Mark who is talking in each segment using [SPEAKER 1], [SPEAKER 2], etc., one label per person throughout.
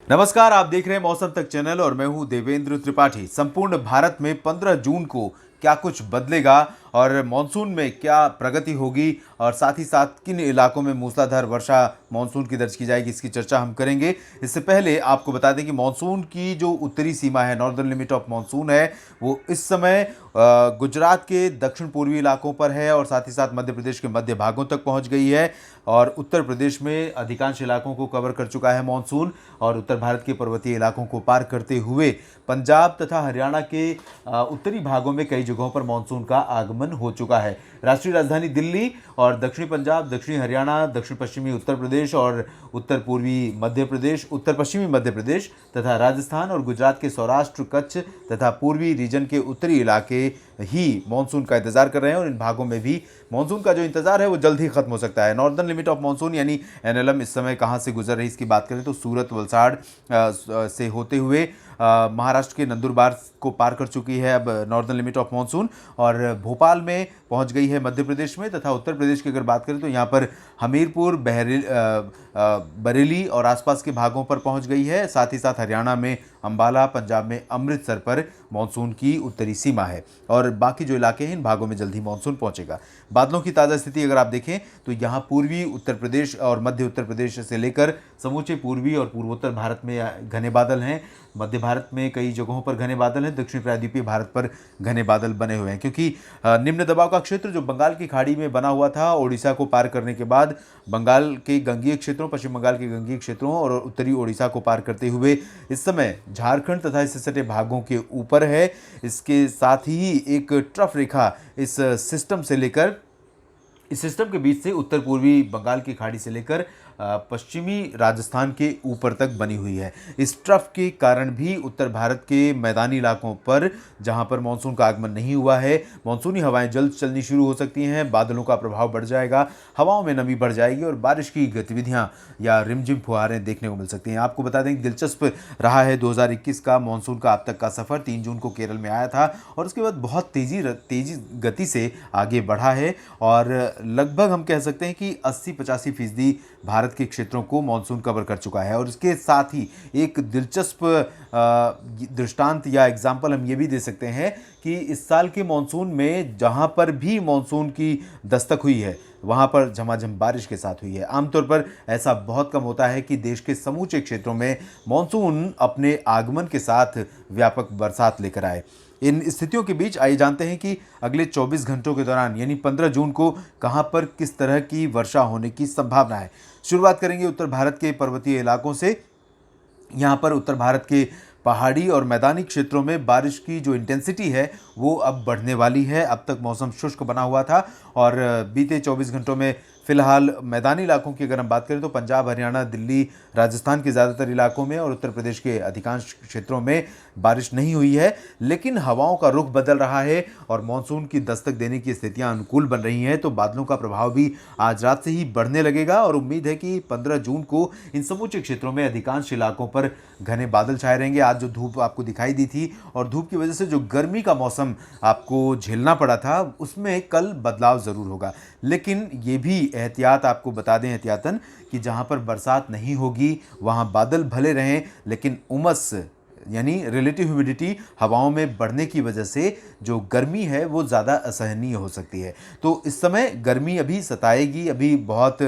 [SPEAKER 1] नमस्कार, आप देख रहे हैं मौसम तक चैनल और मैं हूं देवेंद्र त्रिपाठी। संपूर्ण भारत में 15 जून को क्या कुछ बदलेगा और मानसून में क्या प्रगति होगी और साथ ही साथ किन इलाकों में मूसलाधार वर्षा मानसून की दर्ज की जाएगी, इसकी चर्चा हम करेंगे। इससे पहले आपको बता दें कि मानसून की जो उत्तरी सीमा है, नॉर्दर्न लिमिट ऑफ मानसून है, वो इस समय गुजरात के दक्षिण पूर्वी इलाकों पर है और साथ ही साथ मध्य प्रदेश के मध्य भागों तक पहुंच गई है और उत्तर प्रदेश में अधिकांश इलाकों को कवर कर चुका है मानसून और उत्तर भारत के पर्वतीय इलाकों को पार करते हुए पंजाब तथा हरियाणा के उत्तरी भागों में कई जगहों पर मानसून का आगमन हो चुका है। राष्ट्रीय राजधानी दिल्ली और दक्षिणी पंजाब, दक्षिणी हरियाणा, दक्षिण पश्चिमी उत्तर प्रदेश और उत्तर पूर्वी मध्य प्रदेश, उत्तर पश्चिमी मध्य प्रदेश तथा राजस्थान और गुजरात के सौराष्ट्र, कच्छ तथा पूर्वी रीजन के उत्तरी इलाके ही मानसून का इंतजार कर रहे हैं और इन भागों में भी मानसून का जो इंतजार है वो जल्द ही खत्म हो सकता है। नॉर्दर्न लिमिट ऑफ मानसून यानी एनएलएम इस समय कहां से गुजर रही है इसकी बात करें तो सूरत, वलसाड़ से होते हुए महाराष्ट्र के नंदुरबार को पार कर चुकी है अब नॉर्दर्न लिमिट ऑफ मानसून और भोपाल में पहुंच गई है मध्य प्रदेश में। तथा उत्तर प्रदेश की अगर बात करें तो यहाँ पर हमीरपुर, बरेली और आसपास के भागों पर पहुंच गई है। साथ ही साथ हरियाणा में अंबाला, पंजाब में अमृतसर पर मानसून की उत्तरी सीमा है और बाकी जो इलाके हैं इन भागों में जल्द ही मानसून पहुंचेगा। बादलों की ताज़ा स्थिति अगर आप देखें तो यहाँ पूर्वी उत्तर प्रदेश और मध्य उत्तर प्रदेश से लेकर समूचे पूर्वी और पूर्वोत्तर भारत में घने बादल हैं। मध्य भारत में कई जगहों पर घने बादल हैं, दक्षिण प्रायद्वीपीय भारत पर घने बादल बने हुए हैं क्योंकि निम्न दबाव का क्षेत्र जो बंगाल की खाड़ी में बना हुआ था, ओडिशा को पार करने के बाद बंगाल के गंगीय क्षेत्रों, पश्चिम बंगाल के गंगीय क्षेत्रों और उत्तरी ओडिशा को पार करते हुए इस समय झारखंड तथा इससे सटे भागों के ऊपर है। इसके साथ ही एक ट्रफ रेखा इस सिस्टम के बीच से उत्तर पूर्वी बंगाल की खाड़ी से लेकर पश्चिमी राजस्थान के ऊपर तक बनी हुई है। इस ट्रफ के कारण भी उत्तर भारत के मैदानी इलाकों पर जहां पर मानसून का आगमन नहीं हुआ है, मानसूनी हवाएं जल्द चलनी शुरू हो सकती हैं, बादलों का प्रभाव बढ़ जाएगा, हवाओं में नमी बढ़ जाएगी और बारिश की गतिविधियां या रिमझिम फुहारें देखने को मिल सकती हैं। आपको बता दें कि दिलचस्प रहा है 2021 का मानसून का अब तक का सफ़र। 3 जून को केरल में आया था और उसके बाद बहुत तेजी गति से आगे बढ़ा है और लगभग हम कह सकते हैं कि 80-85% भारत के क्षेत्रों को मानसून कवर कर चुका है। और इसके साथ ही एक दिलचस्प दृष्टांत या एग्जाम्पल हम ये भी दे सकते हैं कि इस साल के मानसून में जहां पर भी मानसून की दस्तक हुई है वहां पर झमाझम बारिश के साथ हुई है। आमतौर पर ऐसा बहुत कम होता है कि देश के समूचे क्षेत्रों में मानसून अपने आगमन के साथ व्यापक बरसात लेकर आए। इन स्थितियों के बीच आइए जानते हैं कि अगले 24 घंटों के दौरान यानी 15 जून को कहां पर किस तरह की वर्षा होने की संभावना है। शुरुआत करेंगे उत्तर भारत के पर्वतीय इलाकों से। यहाँ पर उत्तर भारत के पहाड़ी और मैदानी क्षेत्रों में बारिश की जो इंटेंसिटी है वो अब बढ़ने वाली है। अब तक मौसम शुष्क बना हुआ था और बीते 24 घंटों में फिलहाल मैदानी इलाकों की अगर हम बात करें तो पंजाब, हरियाणा, दिल्ली, राजस्थान के ज़्यादातर इलाकों में और उत्तर प्रदेश के अधिकांश क्षेत्रों में बारिश नहीं हुई है, लेकिन हवाओं का रुख बदल रहा है और मानसून की दस्तक देने की स्थितियां अनुकूल बन रही हैं। तो बादलों का प्रभाव भी आज रात से ही बढ़ने लगेगा और उम्मीद है कि 15 जून को इन समूचे क्षेत्रों में अधिकांश इलाकों पर घने बादल छाए रहेंगे। आज जो धूप आपको दिखाई दी थी और धूप की वजह से जो गर्मी का मौसम आपको झेलना पड़ा था उसमें कल बदलाव ज़रूर होगा, लेकिन ये भी एहतियात आपको बता दें एहतियातन कि जहां पर बरसात नहीं होगी वहां बादल भले रहें लेकिन उमस यानी रिलेटिव ह्यूमिडिटी हवाओं में बढ़ने की वजह से जो गर्मी है वो ज़्यादा असहनीय हो सकती है। तो इस समय गर्मी अभी सताएगी, अभी बहुत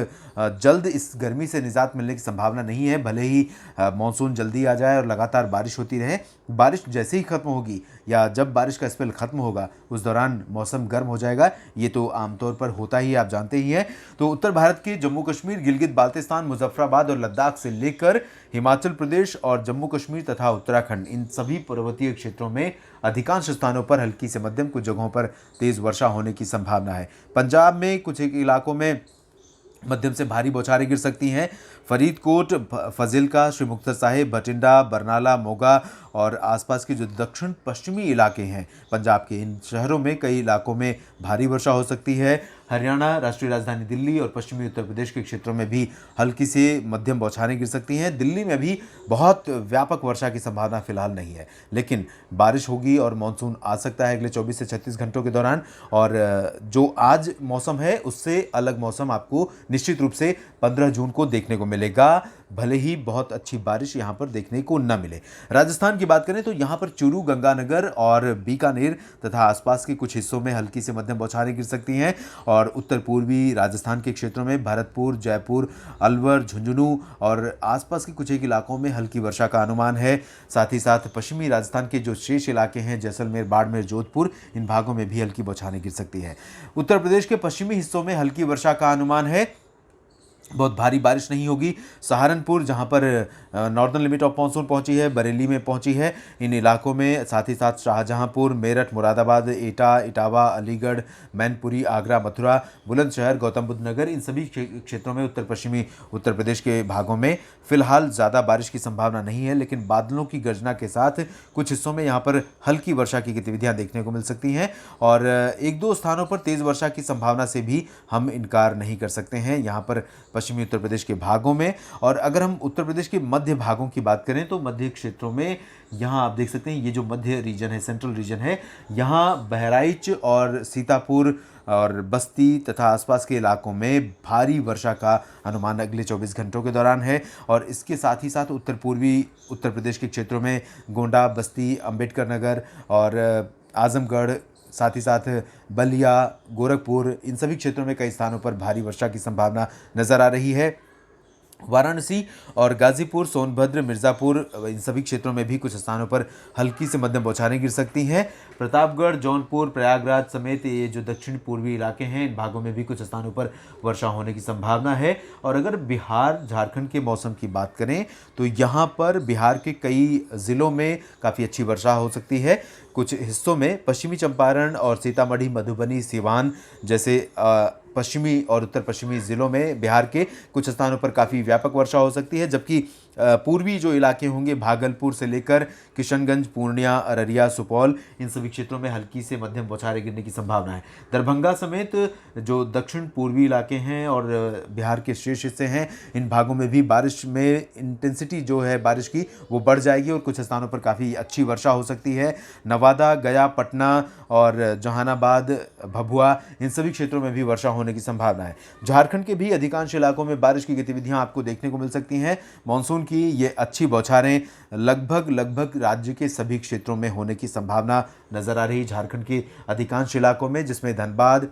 [SPEAKER 1] जल्द इस गर्मी से निजात मिलने की संभावना नहीं है, भले ही मानसून जल्दी आ जाए और लगातार बारिश होती रहे। बारिश जैसे ही खत्म होगी या जब बारिश का स्पेल खत्म होगा उस दौरान मौसम गर्म हो जाएगा, ये तो आमतौर पर होता ही आप जानते ही हैं। तो उत्तर भारत के जम्मू कश्मीर, गिलगित बाल्टिस्तान, मुजफ्फराबाद और लद्दाख से लेकर हिमाचल प्रदेश और जम्मू कश्मीर तथा उत्तराखंड, इन सभी पर्वतीय क्षेत्रों में अधिकांश स्थानों पर हल्की से मध्यम, कुछ जगहों पर तेज़ वर्षा होने की संभावना है। पंजाब में कुछ एक इलाकों में मध्यम से भारी बौछारें गिर सकती हैं। फरीदकोट, फजिल्का, श्री मुक्तसर साहिब, भटिंडा, बरनाला, मोगा और आसपास के जो दक्षिण पश्चिमी इलाके हैं पंजाब के, इन शहरों में कई इलाकों में भारी वर्षा हो सकती है। हरियाणा, राष्ट्रीय राजधानी दिल्ली और पश्चिमी उत्तर प्रदेश के क्षेत्रों में भी हल्की से मध्यम बौछारें गिर सकती हैं। दिल्ली में भी बहुत व्यापक वर्षा की संभावना फिलहाल नहीं है, लेकिन बारिश होगी और मानसून आ सकता है अगले 24 से 36 घंटों के दौरान। और जो आज मौसम है उससे अलग मौसम आपको निश्चित रूप से 15 जून को देखने को मिलेगा। भले ही बहुत अच्छी बारिश यहाँ पर देखने को न मिले। राजस्थान की बात करें तो यहाँ पर चूरू, गंगानगर और बीकानेर तथा आसपास के कुछ हिस्सों में हल्की से मध्यम बौछारें गिर सकती हैं और उत्तर पूर्वी राजस्थान के क्षेत्रों में भरतपुर, जयपुर, अलवर, झुंझुनू और आसपास के कुछ एक इलाकों में हल्की वर्षा का अनुमान है। साथ ही साथ पश्चिमी राजस्थान के जो शेष इलाके हैं जैसलमेर, बाड़मेर, जोधपुर, इन भागों में भी हल्की बौछारें गिर सकती है। उत्तर प्रदेश के पश्चिमी हिस्सों में हल्की वर्षा का अनुमान है, बहुत भारी बारिश नहीं होगी। सहारनपुर जहां पर नॉर्दर्न लिमिट ऑफ मानसून पहुंची है, बरेली में पहुंची है, इन इलाकों में, साथ ही साथ शाहजहांपुर, मेरठ, मुरादाबाद, एटा, इटावा, अलीगढ़, मैनपुरी, आगरा, मथुरा, बुलंदशहर, गौतम बुद्ध नगर, इन सभी क्षेत्रों में उत्तर पश्चिमी उत्तर प्रदेश के भागों में फिलहाल ज़्यादा बारिश की संभावना नहीं है, लेकिन बादलों की गर्जना के साथ कुछ हिस्सों में यहाँ पर हल्की वर्षा की गतिविधियाँ देखने को मिल सकती हैं और एक दो स्थानों पर तेज़ वर्षा की संभावना से भी हम इनकार नहीं कर सकते हैं यहाँ पर पश्चिमी उत्तर प्रदेश के भागों में। और अगर हम उत्तर प्रदेश के मध्य भागों की बात करें तो मध्य क्षेत्रों में यहाँ आप देख सकते हैं ये जो मध्य रीजन है, सेंट्रल रीजन है, यहाँ बहराइच और सीतापुर और बस्ती तथा आसपास के इलाकों में भारी वर्षा का अनुमान अगले 24 घंटों के दौरान है। और इसके साथ ही साथ उत्तर पूर्वी उत्तर प्रदेश के क्षेत्रों में गोंडा, बस्ती, अंबेडकर नगर और आजमगढ़, साथ ही साथ बलिया, गोरखपुर, इन सभी क्षेत्रों में कई स्थानों पर भारी वर्षा की संभावना नजर आ रही है। वाराणसी और गाजीपुर, सोनभद्र, मिर्ज़ापुर, इन सभी क्षेत्रों में भी कुछ स्थानों पर हल्की से मध्यम बौछारें गिर सकती हैं। प्रतापगढ़, जौनपुर, प्रयागराज समेत ये जो दक्षिण पूर्वी इलाके हैं, इन भागों में भी कुछ स्थानों पर वर्षा होने की संभावना है। और अगर बिहार, झारखंड के मौसम की बात करें तो यहाँ पर बिहार के कई ज़िलों में काफ़ी अच्छी वर्षा हो सकती है। कुछ हिस्सों में पश्चिमी चंपारण और सीतामढ़ी, मधुबनी, सिवान जैसे पश्चिमी और उत्तर पश्चिमी ज़िलों में बिहार के कुछ स्थानों पर काफ़ी व्यापक वर्षा हो सकती है, जबकि पूर्वी जो इलाके होंगे भागलपुर से लेकर किशनगंज, पूर्णिया, अररिया, सुपौल, इन सभी क्षेत्रों में हल्की से मध्यम बौछारें गिरने की संभावना है। दरभंगा समेत जो दक्षिण पूर्वी इलाके हैं और बिहार के शेष हिस्से हैं, इन भागों में भी बारिश में इंटेंसिटी जो है बारिश की वो बढ़ जाएगी और कुछ स्थानों पर काफ़ी अच्छी वर्षा हो सकती है। नवादा, गया, पटना और जहानाबाद, भभुआ, इन सभी क्षेत्रों में भी वर्षा होने की संभावना है। झारखंड के भी अधिकांश इलाकों में बारिश की गतिविधियां आपको देखने को मिल सकती हैं। मानसून की ये अच्छी बौछारें लगभग राज्य के सभी क्षेत्रों में होने की संभावना नजर आ रही है। झारखंड के अधिकांश इलाकों में, जिसमें धनबाद,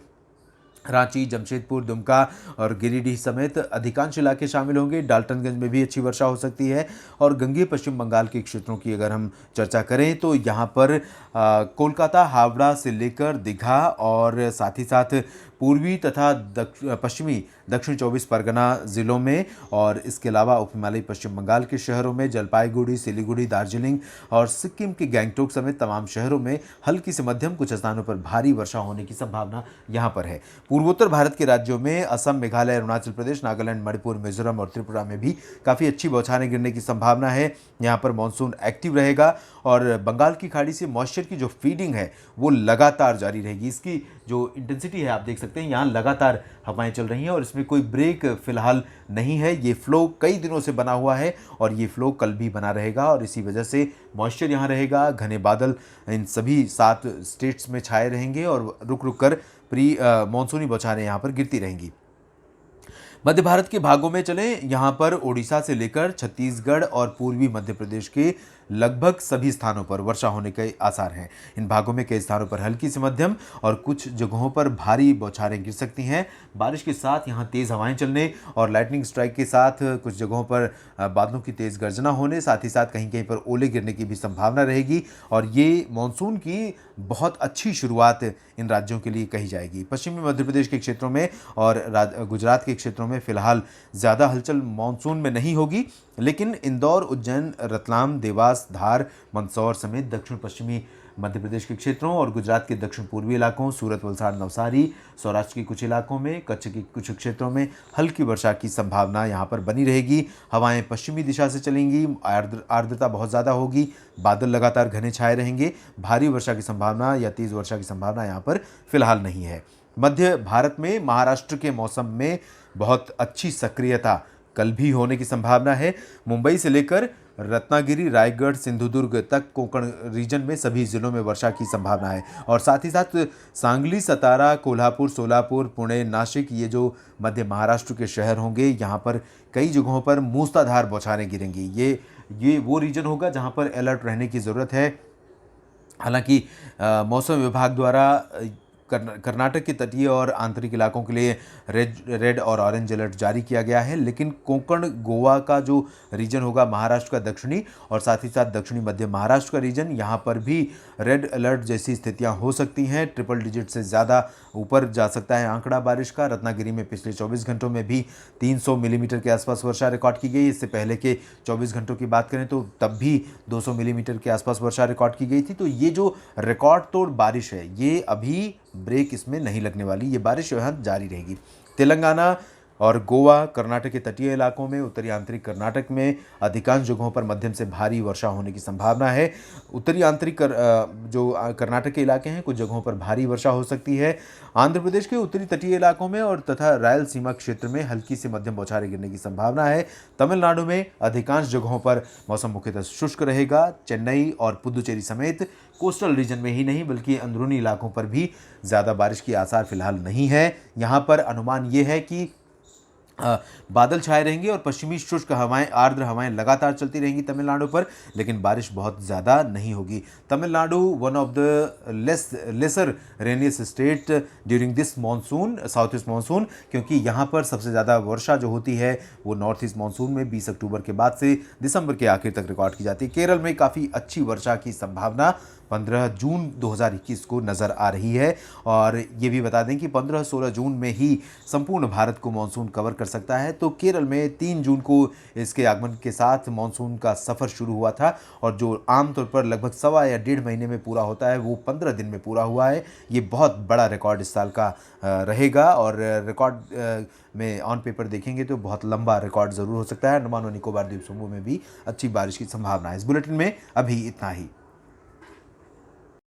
[SPEAKER 1] रांची, जमशेदपुर, दुमका और गिरिडीह समेत अधिकांश इलाके शामिल होंगे। डाल्टनगंज में भी अच्छी वर्षा हो सकती है। और गंगेय पश्चिम बंगाल के क्षेत्रों की अगर हम चर्चा करें तो यहाँ पर कोलकाता, हावड़ा से लेकर दीघा और साथ ही साथ पूर्वी तथा पश्चिमी दक्षिण 24 परगना ज़िलों में और इसके अलावा उप हिमालयी पश्चिम बंगाल के शहरों में जलपाईगुड़ी, सिलीगुड़ी, दार्जिलिंग और सिक्किम के गैंगटोक समेत तमाम शहरों में हल्की से मध्यम, कुछ स्थानों पर भारी वर्षा होने की संभावना यहाँ पर है। पूर्वोत्तर भारत के राज्यों में असम, मेघालय, अरुणाचल प्रदेश, नागालैंड, मणिपुर, मिजोरम और त्रिपुरा में भी काफ़ी अच्छी बौछारें गिरने की संभावना है। यहाँ पर मानसून एक्टिव रहेगा और बंगाल की खाड़ी से मॉइस्चर की जो फीडिंग है वो लगातार जारी रहेगी। इसकी जो इंटेंसिटी है आप देख सकते हैं, यहाँ लगातार हवाएं चल रही हैं और इसमें कोई ब्रेक फिलहाल नहीं है। ये फ्लो कई दिनों से बना हुआ है और ये फ्लो कल भी बना रहेगा और इसी वजह से मॉइस्चर यहाँ रहेगा। घने बादल इन सभी 7 स्टेट्स में छाए रहेंगे और रुक रुक कर प्री मानसूनी बौछारें यहाँ पर गिरती रहेंगी। मध्य भारत के भागों में चलें, यहाँ पर ओडिशा से लेकर छत्तीसगढ़ और पूर्वी मध्य प्रदेश के लगभग सभी स्थानों पर वर्षा होने के आसार हैं। इन भागों में कई स्थानों पर हल्की से मध्यम और कुछ जगहों पर भारी बौछारें गिर सकती हैं। बारिश के साथ यहाँ तेज़ हवाएं चलने और लाइटनिंग स्ट्राइक के साथ कुछ जगहों पर बादलों की तेज़ गर्जना होने, साथ ही साथ कहीं कहीं पर ओले गिरने की भी संभावना रहेगी और ये मानसून की बहुत अच्छी शुरुआत इन राज्यों के लिए कही जाएगी। पश्चिमी मध्य प्रदेश के क्षेत्रों में और गुजरात के क्षेत्रों में फिलहाल ज़्यादा हलचल मानसून में नहीं होगी, लेकिन इंदौर, उज्जैन, रतलाम, देवास, धार, मंदसौर समेत दक्षिण पश्चिमी मध्य प्रदेश के क्षेत्रों और गुजरात के दक्षिण पूर्वी इलाकों, सूरत, वलसाड़, नवसारी, सौराष्ट्र के कुछ इलाकों में, कच्छ के कुछ क्षेत्रों में हल्की वर्षा की संभावना यहाँ पर बनी रहेगी। हवाएं पश्चिमी दिशा से चलेंगी, आर्द्रता बहुत ज़्यादा होगी, बादल लगातार घने छाए रहेंगे। भारी वर्षा की संभावना या तेज़ वर्षा की संभावना यहाँ पर फिलहाल नहीं है। मध्य भारत में महाराष्ट्र के मौसम में बहुत अच्छी सक्रियता कल भी होने की संभावना है। मुंबई से लेकर रत्नागिरी, रायगढ़, सिंधुदुर्ग तक कोंकण रीजन में सभी जिलों में वर्षा की संभावना है। और साथ ही साथ सांगली, सतारा, कोल्हापुर, सोलापुर, पुणे, नासिक, ये जो मध्य महाराष्ट्र के शहर होंगे, यहाँ पर कई जगहों पर मूसलाधार बौछारें गिरेंगी। ये वो रीजन होगा जहाँ पर अलर्ट रहने की ज़रूरत है। हालांकि मौसम विभाग द्वारा कर्नाटक के तटीय और आंतरिक इलाकों के लिए रेड और ऑरेंज अलर्ट जारी किया गया है, लेकिन कोंकण, गोवा का जो रीजन होगा, महाराष्ट्र का दक्षिणी और साथ ही साथ दक्षिणी मध्य महाराष्ट्र का रीजन, यहाँ पर भी रेड अलर्ट जैसी स्थितियाँ हो सकती हैं। ट्रिपल डिजिट से ज़्यादा ऊपर जा सकता है आंकड़ा बारिश का। रत्नागिरी में पिछले 24 घंटों में भी 300 मिलीमीटर के आसपास वर्षा रिकॉर्ड की गई। इससे पहले के 24 घंटों की बात करें तो तब भी 200 मिलीमीटर के आसपास वर्षा रिकॉर्ड की गई थी। तो ये जो रिकॉर्ड तोड़ बारिश है, ये अभी ब्रेक इसमें नहीं लगने वाली, ये बारिश यहाँ जारी रहेगी। तेलंगाना और गोवा, कर्नाटक के तटीय इलाकों में, उत्तरी आंतरिक कर्नाटक में अधिकांश जगहों पर मध्यम से भारी वर्षा होने की संभावना है। उत्तरी आंतरिक जो कर्नाटक के इलाके हैं, कुछ जगहों पर भारी वर्षा हो सकती है। आंध्र प्रदेश के उत्तरी तटीय इलाकों में और तथा रायलसीमा क्षेत्र में हल्की से मध्यम बौछारें गिरने की संभावना है। तमिलनाडु में अधिकांश जगहों पर मौसम मुख्यतः शुष्क रहेगा। चेन्नई और पुदुचेरी समेत कोस्टल रीजन में ही नहीं बल्कि अंदरूनी इलाकों पर भी ज़्यादा बारिश की आसार फिलहाल नहीं है। यहाँ पर अनुमान ये है कि बादल छाए रहेंगे और पश्चिमी शुष्क हवाएं, आर्द्र हवाएं लगातार चलती रहेंगी तमिलनाडु पर, लेकिन बारिश बहुत ज़्यादा नहीं होगी। Tamil Nadu one of the lesser rainiest state during this monsoon, south east monsoon, क्योंकि यहाँ पर सबसे ज़्यादा वर्षा जो होती है वो नॉर्थ ईस्ट मानसून में 20 अक्टूबर के बाद से दिसंबर के आखिर तक रिकॉर्ड की जाती है। केरल में काफ़ी अच्छी वर्षा की संभावना 15 जून 2021 को नज़र आ रही है। और ये भी बता दें कि 15-16 जून में ही संपूर्ण भारत को मानसून कवर कर सकता है। तो केरल में 3 जून को इसके आगमन के साथ मानसून का सफ़र शुरू हुआ था और जो आमतौर पर लगभग 1.25 या 1.5 महीने में पूरा होता है वो 15 दिन में पूरा हुआ है। ये बहुत बड़ा रिकॉर्ड इस साल का रहेगा और रिकॉर्ड में ऑन पेपर देखेंगे तो बहुत लंबा रिकॉर्ड ज़रूर हो सकता है। अंडमान और निकोबार द्वीप समूह में भी अच्छी बारिश की संभावना है। इस बुलेटिन में अभी इतना ही।